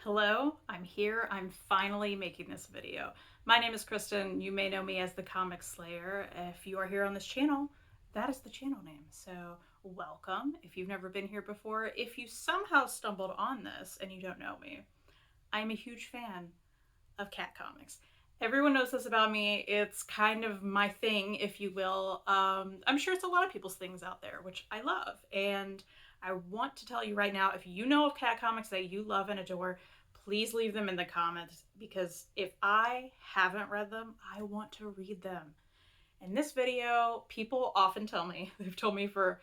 Hello, I'm here. I'm finally making this video. My name is Kristen. You may know me as the Comic Slayer. If you are here on this channel, that is the channel name. So, welcome. If you've never been here before, if you somehow stumbled on this and you don't know me, I'm a huge fan of cat comics. Everyone knows this about me. It's kind of my thing, if you will. I'm sure it's a lot of people's things out there, which I love. And I want to tell you right now, if you know of cat comics that you love and adore, please leave them in the comments because if I haven't read them, I want to read them. In this video, people often tell me, they've told me for,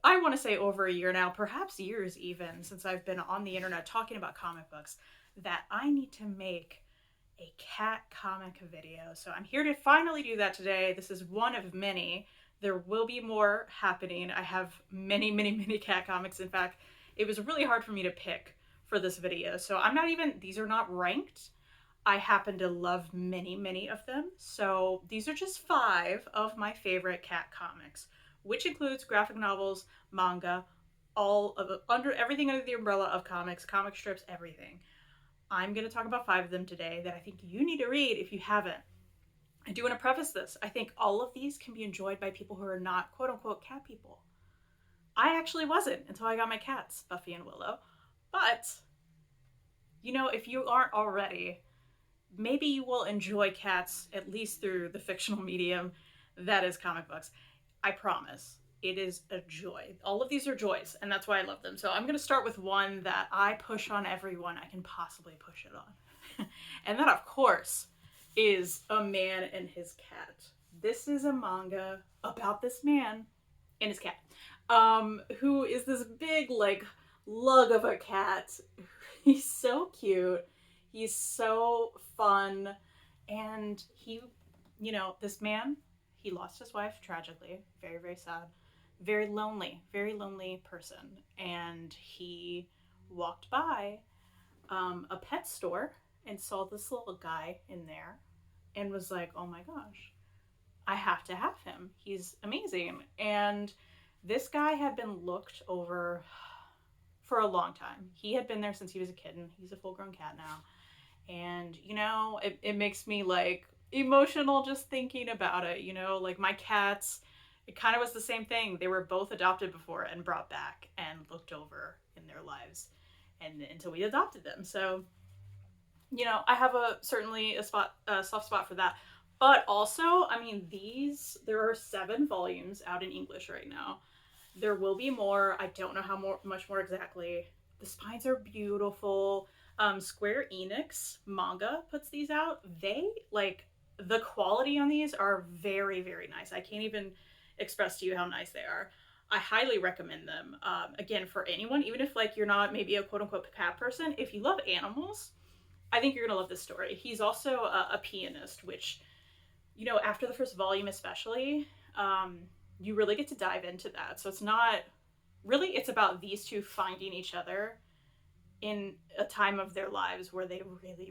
I want to say over a year now, perhaps years even, since I've been on the internet talking about comic books, that I need to make a cat comic video. So I'm here to finally do that today. This is one of many. There will be more happening. I have many cat comics. In fact, it was really hard for me to pick for this video. So I'm not even, these are not ranked. I happen to love many of them. So these are just 5 of my favorite cat comics, which includes graphic novels, manga, all of everything under the umbrella of comics, comic strips, everything. I'm going to talk about 5 of them today that I think you need to read if you haven't. I do want to preface this. I think all of these can be enjoyed by people who are not quote unquote cat people. I actually wasn't until I got my cats, Buffy and Willow. But, you know, if you aren't already, maybe you will enjoy cats at least through the fictional medium that is comic books. I promise. It is a joy. All of these are joys, and that's why I love them. So I'm going to start with one that I push on everyone I can possibly push it on. And that, of course, is A Man and His Cat. This is a manga about this man and his cat, who is this big, like, lug of a cat. He's so cute. He's so fun. And he, this man, he lost his wife tragically. Very sad. Very lonely person. And he walked by a pet store and saw this little guy in there and was like, oh my gosh, I have to have him. He's amazing. And this guy had been looked over for a long time. He had been there since he was a kitten. He's a full grown cat now. And, it makes me like emotional just thinking about it. Like my cats, it kind of was the same thing. They were both adopted before and brought back and looked over in their lives and until we adopted them. So, I have certainly a soft spot for that. But also, I mean, there are 7 volumes out in English right now. There will be more. I don't know much more exactly. The spines are beautiful. Square Enix manga puts these out. The quality on these are very nice. I can't even express to you how nice they are. I highly recommend them. Again, for anyone, even if you're not maybe a quote unquote cat person, if you love animals, I think you're gonna love this story. He's also a pianist, which, after the first volume especially, you really get to dive into that. So it's about these two finding each other in a time of their lives where they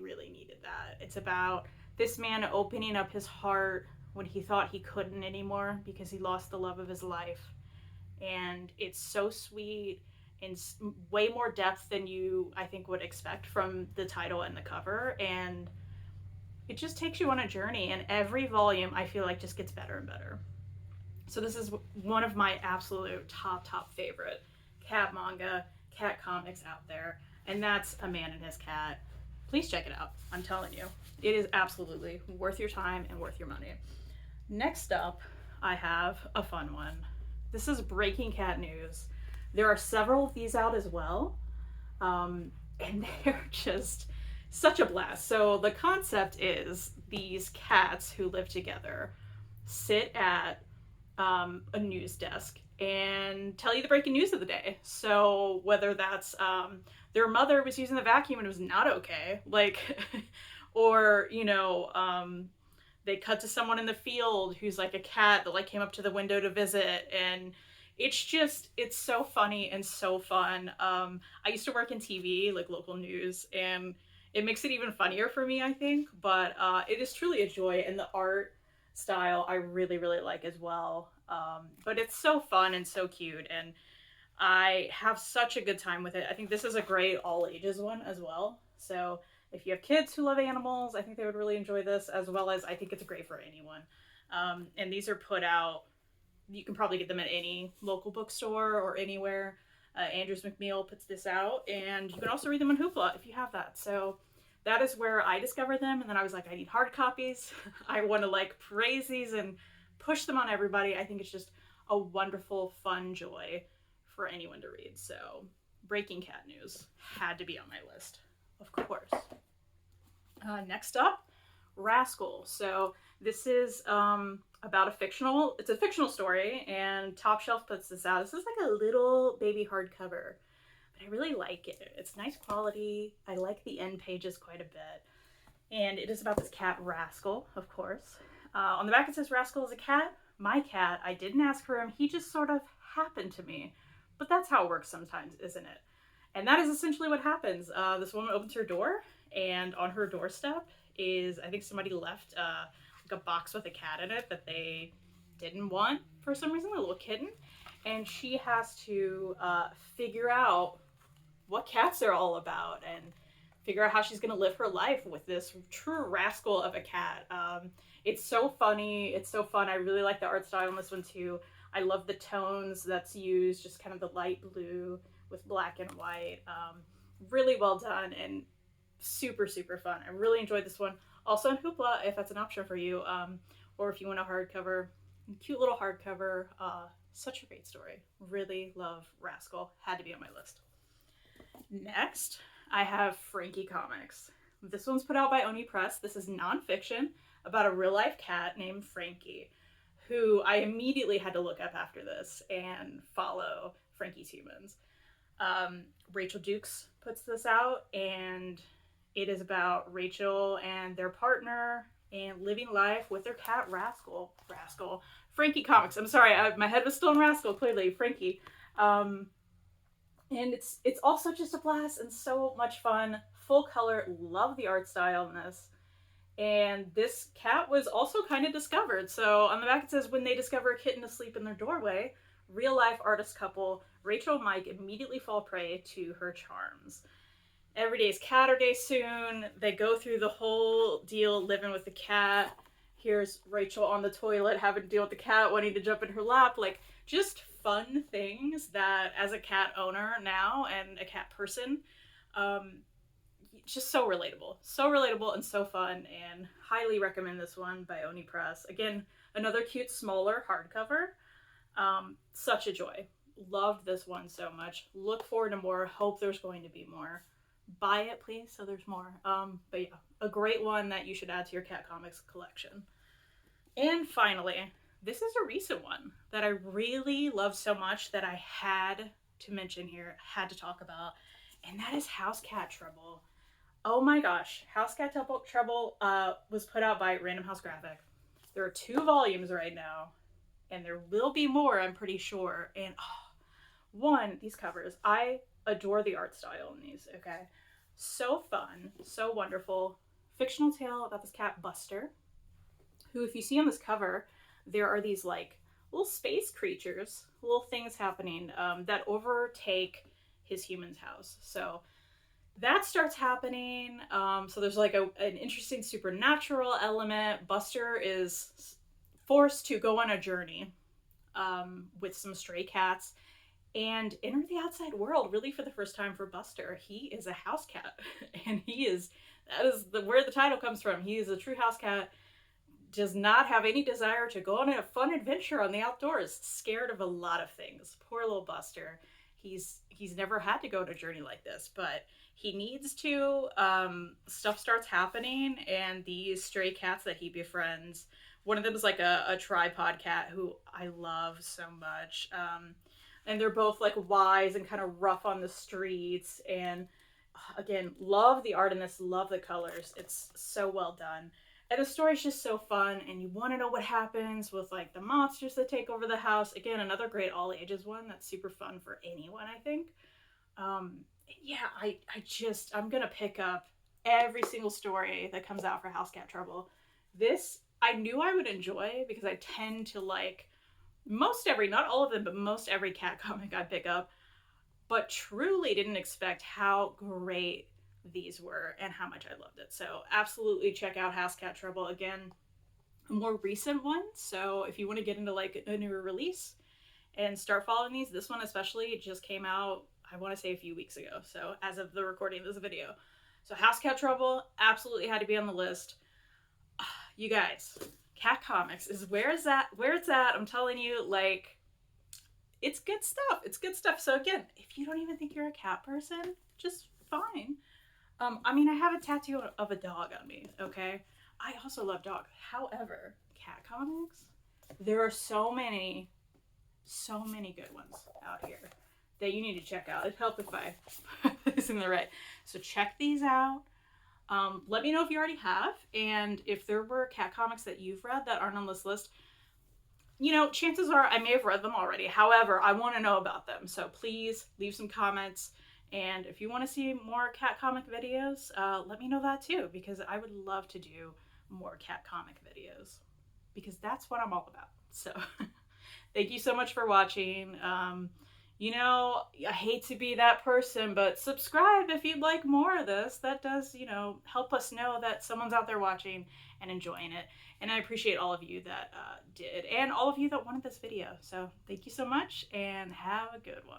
really needed that. It's about this man opening up his heart when he thought he couldn't anymore because he lost the love of his life. And it's so sweet and way more depth than you, I think, would expect from the title and the cover. And it just takes you on a journey. And every volume, I feel like, just gets better and better. So this is one of my absolute top favorite cat manga, cat comics out there. And that's A Man and His Cat. Please check it out. I'm telling you. It is absolutely worth your time and worth your money. Next up, I have a fun one. This is breaking cat news. There are several of these out as well. And they're just such a blast. So the concept is these cats who live together sit at a news desk and tell you the breaking news of the day. So whether that's their mother was using the vacuum and it was not okay, or they cut to someone in the field who's like a cat that came up to the window to visit, and it's so funny and so fun. I used to work in TV, local news, and it makes it even funnier for me, I think. But it is truly a joy, and the art style I really like as well. But it's so fun and so cute, and I have such a good time with it. I think this is a great all ages one as well. So if you have kids who love animals, I think they would really enjoy this, as well as I think it's great for anyone. And these are put out, you can probably get them at any local bookstore or anywhere. Andrews McMeel puts this out, and you can also read them on Hoopla if you have that. So that is where I discovered them, and then I was like, I need hard copies. I want to like praise these and push them on everybody. I think it's just a wonderful, fun joy for anyone to read. So Breaking Cat News had to be on my list, of course. Next up, Rascal. So this is about it's a fictional story, and Top Shelf puts this out. This is like a little baby hardcover, but I really like it. It's nice quality. I like the end pages quite a bit. And it is about this cat, Rascal, of course. On the back it says Rascal is a cat. My cat, I didn't ask for him. He just sort of happened to me. But that's how it works sometimes, isn't it? And that is essentially what happens. This woman opens her door, and on her doorstep is, I think somebody left like a box with a cat in it that they didn't want for some reason, a little kitten. And she has to figure out what cats are all about and figure out how she's going to live her life with this true rascal of a cat. It's so funny. It's so fun. I really like the art style on this one too. I love the tones that's used, just kind of the light blue with black and white. Really well done and super, super fun. I really enjoyed this one. Also on Hoopla, if that's an option for you, or if you want a hardcover, cute little hardcover. Such a great story. Really love Rascal. Had to be on my list. Next, I have Frankie comics. This one's put out by Oni Press. This is nonfiction about a real life cat named Frankie, who I immediately had to look up after this and follow Frankie's Humans. Rachel Dukes puts this out, and it is about Rachel and their partner and living life with their cat Rascal. Frankie comics. I'm sorry, my head was still in Rascal. Clearly, Frankie. And it's also just a blast and so much fun. Full color. Love the art style in this. And this cat was also kind of discovered. So on the back it says, when they discover a kitten asleep in their doorway, real life artist couple Rachel and Mike immediately fall prey to her charms. Every day is Catter Day soon. They go through the whole deal living with the cat. Here's Rachel on the toilet having to deal with the cat wanting to jump in her lap. Like, just fun things that as a cat owner now and a cat person, just so relatable and so fun, and highly recommend this one by Oni Press. Again, another cute smaller hardcover. Such a joy. Loved this one so much. Look forward to more. Hope there's going to be more. Buy it, please, so there's more. But yeah, a great one that you should add to your cat comics collection. And finally, this is a recent one that I really love so much that I had to mention here, had to talk about, and that is House Cat Trouble. Oh my gosh, House Cat Trouble was put out by Random House Graphic. There are 2 volumes right now, and there will be more, I'm pretty sure. And one, these covers, I adore the art style in these, okay? So fun, so wonderful. Fictional tale about this cat, Buster, who, if you see on this cover, there are these like little space creatures, little things happening that overtake his human's house. So that starts happening. So there's like an interesting supernatural element. Buster is forced to go on a journey with some stray cats and enter the outside world, really for the first time for Buster. He is a house cat, and that is where the title comes from. He is a true house cat, does not have any desire to go on a fun adventure on the outdoors, scared of a lot of things. Poor little Buster. He's never had to go on a journey like this, but he needs to. Stuff starts happening, and these stray cats that he befriends, one of them is like a tripod cat who I love so much. And they're both like wise and kind of rough on the streets. And again, love the art in this, love the colors. It's so well done. And the story's just so fun, and you want to know what happens with like the monsters that take over the house. Again, another great all ages one that's super fun for anyone, I think. Yeah, I'm gonna pick up every single story that comes out for House Cat Trouble. This I knew I would enjoy because I tend to like not all of them, but most every cat comic I pick up, but truly didn't expect how great these were and how much I loved it. So absolutely check out House Cat Trouble. Again, a more recent one. So if you want to get into like a newer release and start following these, this one especially just came out, I want to say a few weeks ago. So as of the recording of this video. So House Cat Trouble absolutely had to be on the list. You guys, Cat Comics is where it's at. I'm telling you, like, it's good stuff. It's good stuff. So again, if you don't even think you're a cat person, just fine. I mean, I have a tattoo of a dog on me, okay? I also love dogs. However, cat comics, there are so many good ones out here that you need to check out. It'd help if I put this in the right. So check these out. Let me know if you already have, and if there were cat comics that you've read that aren't on this list, you know, chances are I may have read them already. However, I want to know about them. So please leave some comments. And if you want to see more cat comic videos, let me know that too, because I would love to do more cat comic videos, because that's what I'm all about. So thank you so much for watching. You know, I hate to be that person, but subscribe if you'd like more of this. That does, you know, help us know that someone's out there watching and enjoying it. And I appreciate all of you that did, and all of you that wanted this video. So thank you so much, and have a good one.